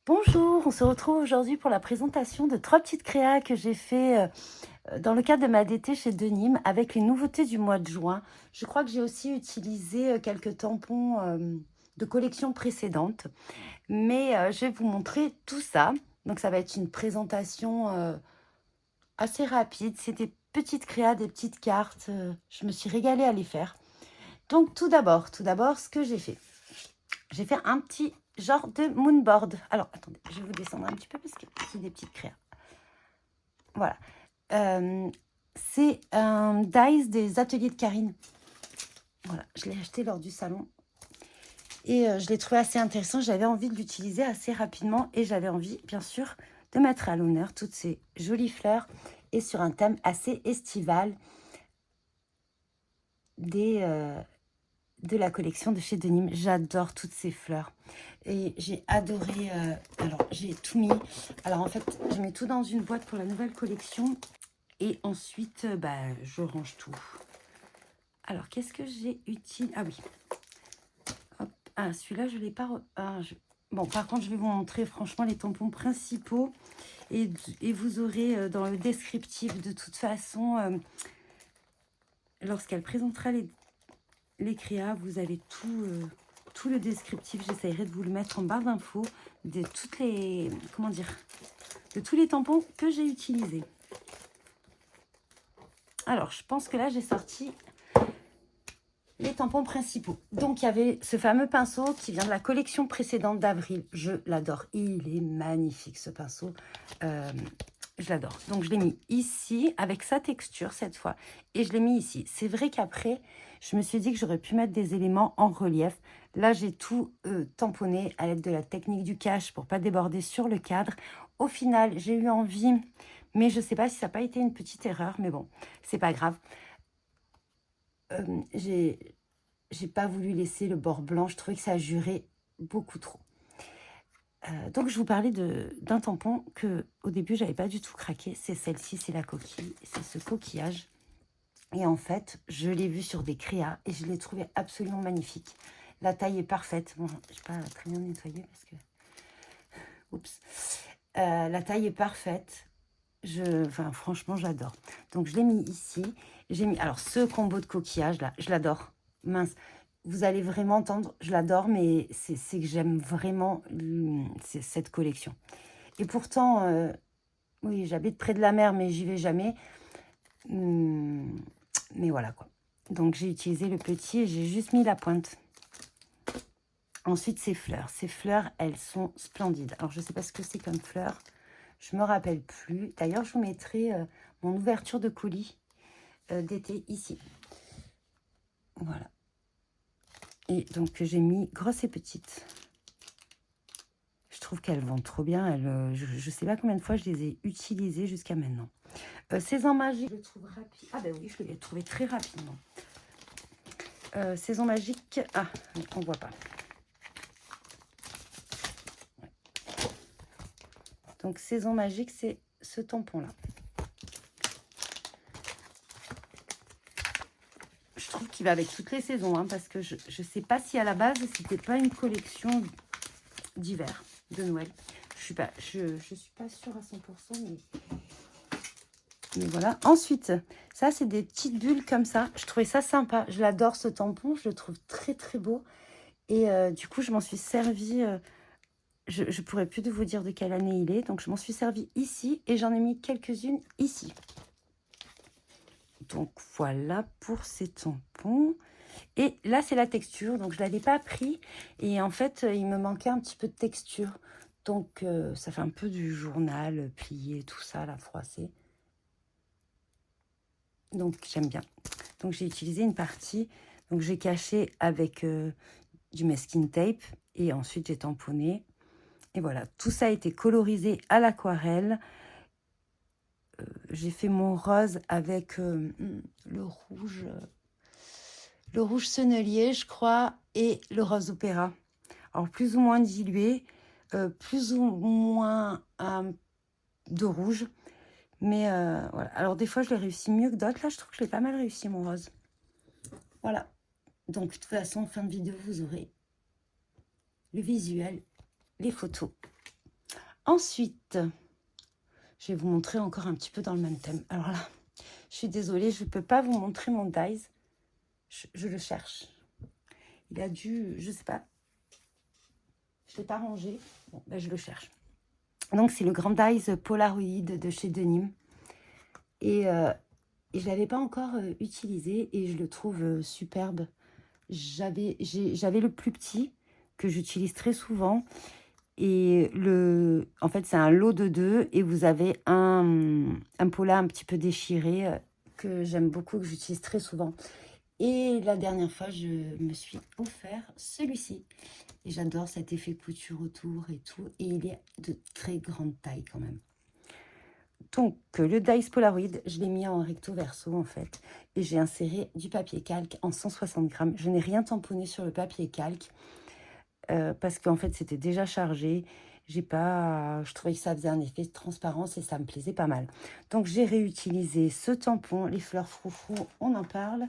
Bonjour, on se retrouve aujourd'hui pour la présentation de 3 petites créas que j'ai fait dans le cadre de ma DT chez Denim avec les nouveautés du mois de juin. Je crois que j'ai aussi utilisé quelques tampons de collection précédente, mais je vais vous montrer tout ça. Donc ça va être une présentation assez rapide. C'est des petites créas, des petites cartes. Je me suis régalée à les faire. Donc tout d'abord, ce que j'ai fait. J'ai fait un petit genre de moonboard. Alors, attendez, je vais vous descendre un petit peu parce que c'est des petites créas. Voilà. C'est un dice des ateliers de Karine. Voilà, je l'ai acheté lors du salon. Et je l'ai trouvé assez intéressant. J'avais envie de l'utiliser assez rapidement. Et j'avais envie, bien sûr, de mettre à l'honneur toutes ces jolies fleurs. Et sur un thème assez estival de la collection de chez Denim. J'adore toutes ces fleurs. Et j'ai adoré... alors, j'ai tout mis. Alors, en fait, je mets tout dans une boîte pour la nouvelle collection. Et ensuite, je range tout. Alors, qu'est-ce que j'ai utile? Ah oui. Hop. Ah, celui-là, je ne l'ai pas... Bon, par contre, je vais vous montrer franchement les tampons principaux. Et vous aurez dans le descriptif, de toute façon, lorsqu'elle présentera les créas, vous avez tout le descriptif. J'essaierai de vous le mettre en barre d'infos de toutes les... Comment dire? De tous les tampons que j'ai utilisés. Alors, je pense que là, j'ai sorti les tampons principaux. Donc, il y avait ce fameux pinceau qui vient de la collection précédente d'avril. Je l'adore. Il est magnifique, ce pinceau. Je l'adore. Donc, je l'ai mis ici, avec sa texture cette fois. Et je l'ai mis ici. C'est vrai qu'après, je me suis dit que j'aurais pu mettre des éléments en relief. Là, j'ai tout tamponné à l'aide de la technique du cache pour pas déborder sur le cadre. Au final, j'ai eu envie, mais je ne sais pas si ça n'a pas été une petite erreur. Mais bon, c'est pas grave. J'ai pas voulu laisser le bord blanc. Je trouvais que ça jurait beaucoup trop. Donc, je vous parlais d'un tampon que au début, j'avais pas du tout craqué. C'est celle-ci, c'est la coquille. C'est ce coquillage. Et en fait, je l'ai vu sur des créas et je l'ai trouvé absolument magnifique. La taille est parfaite. Bon, je n'ai pas très bien nettoyé parce que... Oups. La taille est parfaite. Enfin, franchement, j'adore. Donc, je l'ai mis ici. J'ai mis... Alors, ce combo de coquillage, là, je l'adore. Mince. Vous allez vraiment entendre, je l'adore, mais c'est que j'aime vraiment cette collection. Et pourtant, oui, j'habite près de la mer, mais j'y vais jamais. Mais voilà, quoi. Donc, j'ai utilisé le petit et j'ai juste mis la pointe. Ensuite, ces fleurs. Ces fleurs, elles sont splendides. Alors, je ne sais pas ce que c'est comme fleurs. Je ne me rappelle plus. D'ailleurs, je vous mettrai mon ouverture de colis d'été ici. Voilà. Et donc, j'ai mis grosse et petite. Je trouve qu'elles vont trop bien. Je ne sais pas combien de fois je les ai utilisées jusqu'à maintenant. Saison magique, je le trouve rapide. Ah ben oui, je l'ai trouvé très rapidement. Saison magique. Ah, on ne voit pas. Ouais. Donc, saison magique, c'est ce tampon-là. Je trouve qu'il va avec toutes les saisons, hein, parce que je ne sais pas si à la base, c'était pas une collection d'hiver, de Noël. Je suis pas sûre à 100%, mais voilà. Ensuite, ça, c'est des petites bulles comme ça. Je trouvais ça sympa. Je l'adore, ce tampon. Je le trouve très, très beau. Et du coup, je m'en suis servi... je ne pourrais plus de vous dire de quelle année il est. Donc, je m'en suis servi ici. Et j'en ai mis quelques-unes ici. Donc, voilà pour ces tampons. Et là, c'est la texture. Donc, je ne l'avais pas pris. Et en fait, il me manquait un petit peu de texture. Donc, ça fait un peu du journal plié, tout ça, là, froissé. Donc, j'aime bien. Donc, j'ai utilisé une partie. Donc, j'ai caché avec du masking tape. Et ensuite, j'ai tamponné. Et voilà, tout ça a été colorisé à l'aquarelle. J'ai fait mon rose avec le rouge sennelier, je crois, et le rose opéra. Alors, plus ou moins dilué, plus ou moins de rouge. Mais voilà. Alors, des fois, je l'ai réussi mieux que d'autres. Là, je trouve que je l'ai pas mal réussi, mon rose. Voilà. Donc, de toute façon, en fin de vidéo, vous aurez le visuel, les photos. Ensuite, je vais vous montrer encore un petit peu dans le même thème. Alors là, je suis désolée, je ne peux pas vous montrer mon dies. Je le cherche. Il a dû, je ne sais pas. Je ne l'ai pas rangé. Bon, ben je le cherche. Donc, c'est le Grand Dies Polaroid de chez Denim. Et je ne l'avais pas encore utilisé et je le trouve superbe. J'avais le plus petit que j'utilise très souvent. Et en fait, c'est un lot de 2 et vous avez un pola un petit peu déchiré que j'aime beaucoup, que j'utilise très souvent. Et la dernière fois, je me suis offert celui-ci. Et j'adore cet effet couture autour et tout. Et il est de très grande taille quand même. Donc, le Dies Polaroid, je l'ai mis en recto verso en fait. Et j'ai inséré du papier calque en 160 grammes. Je n'ai rien tamponné sur le papier calque. Parce qu'en fait, c'était déjà chargé. Je trouvais que ça faisait un effet de transparence et ça me plaisait pas mal. Donc, j'ai réutilisé ce tampon, les fleurs froufrou, on en parle.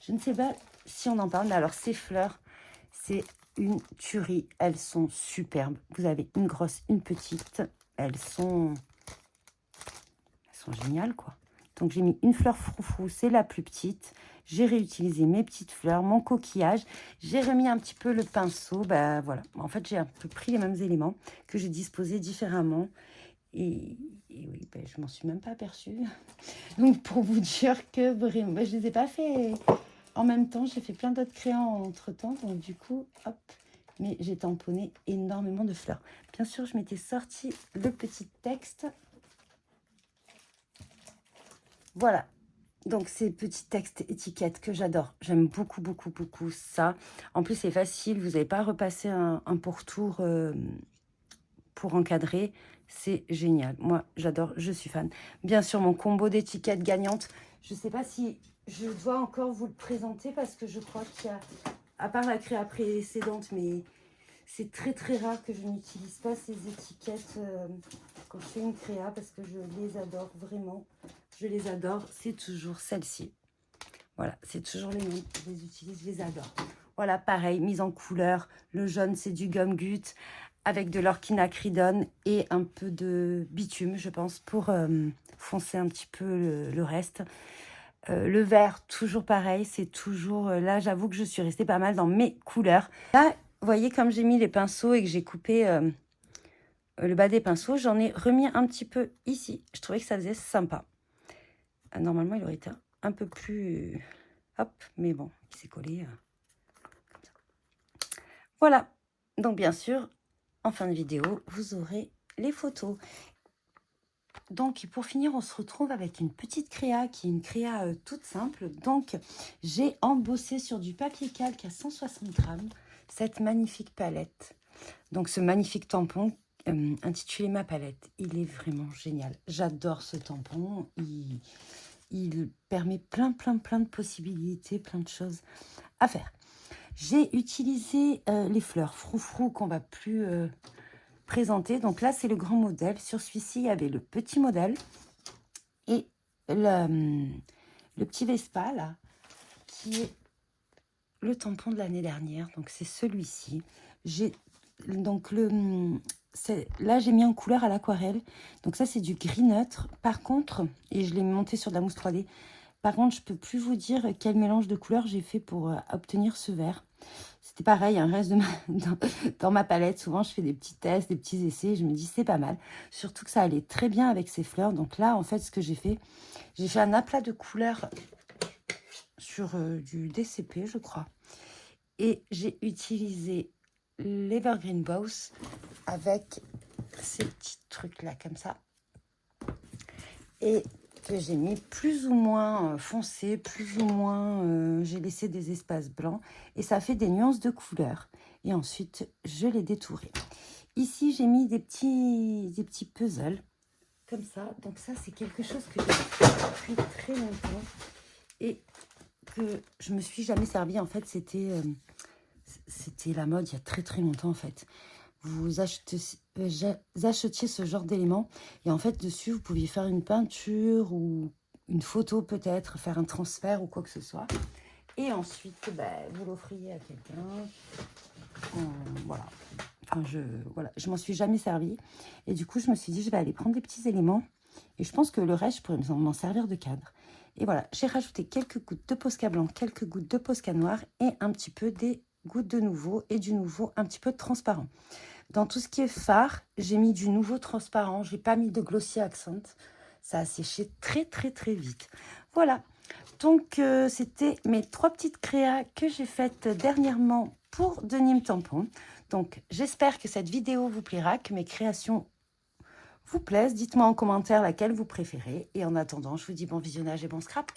Je ne sais pas si on en parle, mais alors ces fleurs, c'est une tuerie. Elles sont superbes. Vous avez une grosse, une petite. Elles sont géniales, quoi. Donc, j'ai mis une fleur froufrou, c'est la plus petite. J'ai réutilisé mes petites fleurs, mon coquillage. J'ai remis un petit peu le pinceau. Ben voilà. En fait, j'ai un peu pris les mêmes éléments que j'ai disposés différemment. Et oui, ben, je m'en suis même pas aperçue. Donc, pour vous dire que vraiment, ben, je ne les ai pas fait en même temps. J'ai fait plein d'autres créants entre-temps. Donc, du coup, hop. Mais j'ai tamponné énormément de fleurs. Bien sûr, je m'étais sorti le petit texte. Voilà. Donc, ces petits textes étiquettes que j'adore. J'aime beaucoup, beaucoup, beaucoup ça. En plus, c'est facile. Vous n'avez pas à repasser un pourtour pour encadrer. C'est génial. Moi, j'adore. Je suis fan. Bien sûr, mon combo d'étiquettes gagnantes. Je ne sais pas si je dois encore vous le présenter parce que je crois qu'il y a, à part la créa précédente, mais c'est très, très rare que je n'utilise pas ces étiquettes quand je fais une créa parce que je les adore vraiment. Je les adore. C'est toujours celle-ci. Voilà, c'est toujours les mêmes. Je les utilise, je les adore. Voilà, pareil, mise en couleur. Le jaune, c'est du gomme gut avec de l'orchinacridone et un peu de bitume, je pense, pour foncer un petit peu le reste. Le vert, toujours pareil, c'est toujours... là, j'avoue que je suis restée pas mal dans mes couleurs. Là, vous voyez, comme j'ai mis les pinceaux et que j'ai coupé le bas des pinceaux, j'en ai remis un petit peu ici. Je trouvais que ça faisait sympa. Normalement, il aurait été un peu plus... hop, mais bon, il s'est collé comme ça. Voilà. Donc, bien sûr, en fin de vidéo, vous aurez les photos. Donc, pour finir, on se retrouve avec une petite créa qui est une créa toute simple. Donc, j'ai embossé sur du papier calque à 160 grammes cette magnifique palette. Donc, ce magnifique tampon intitulé Ma palette. Il est vraiment génial. J'adore ce tampon. Il permet plein de possibilités, plein de choses à faire. J'ai utilisé les fleurs froufrou qu'on va plus présenter. Donc là, c'est le grand modèle. Sur celui-ci, il y avait le petit modèle et le petit Vespa, là, qui est le tampon de l'année dernière. Donc, c'est celui-ci. Donc, là, j'ai mis en couleur à l'aquarelle. Donc, ça, c'est du gris neutre. Par contre, et je l'ai monté sur de la mousse 3D. Par contre, je ne peux plus vous dire quel mélange de couleurs j'ai fait pour obtenir ce vert. C'était pareil, un reste dans ma palette. Souvent, je fais des petits tests, des petits essais. Je me dis, c'est pas mal. Surtout que ça allait très bien avec ces fleurs. Donc là, en fait, ce que j'ai fait un aplat de couleurs sur du DCP, je crois. Et j'ai utilisé l'Evergreen Boss avec ces petits trucs-là, comme ça. Et que j'ai mis plus ou moins foncé, plus ou moins, j'ai laissé des espaces blancs. Et ça fait des nuances de couleurs. Et ensuite, je l'ai détouré. Ici, j'ai mis des petits puzzles, comme ça. Donc ça, c'est quelque chose que j'ai fait depuis très longtemps. Et que je me suis jamais servi. En fait, c'était la mode il y a très longtemps, en fait. Vous achetiez ce genre d'éléments et en fait dessus vous pouviez faire une peinture ou une photo peut-être, faire un transfert ou quoi que ce soit et ensuite vous l'offriez à quelqu'un, voilà, Enfin, voilà, je m'en suis jamais servie. Et du coup, je me suis dit, je vais aller prendre des petits éléments. Et je pense que le reste, je pourrais m'en servir de cadre. Et voilà, j'ai rajouté quelques gouttes de Posca blanc, quelques gouttes de Posca noir et un petit peu des gouttes de nouveau et du nouveau un petit peu de transparent. Dans tout ce qui est fard, j'ai mis du nouveau transparent. Je n'ai pas mis de glossy accent. Ça a séché très, très, très vite. Voilà. Donc, c'était mes 3 petites créas que j'ai faites dernièrement pour Denim Tampon. Donc, j'espère que cette vidéo vous plaira, que mes créations vous plaisent. Dites-moi en commentaire laquelle vous préférez. Et en attendant, je vous dis bon visionnage et bon scrap.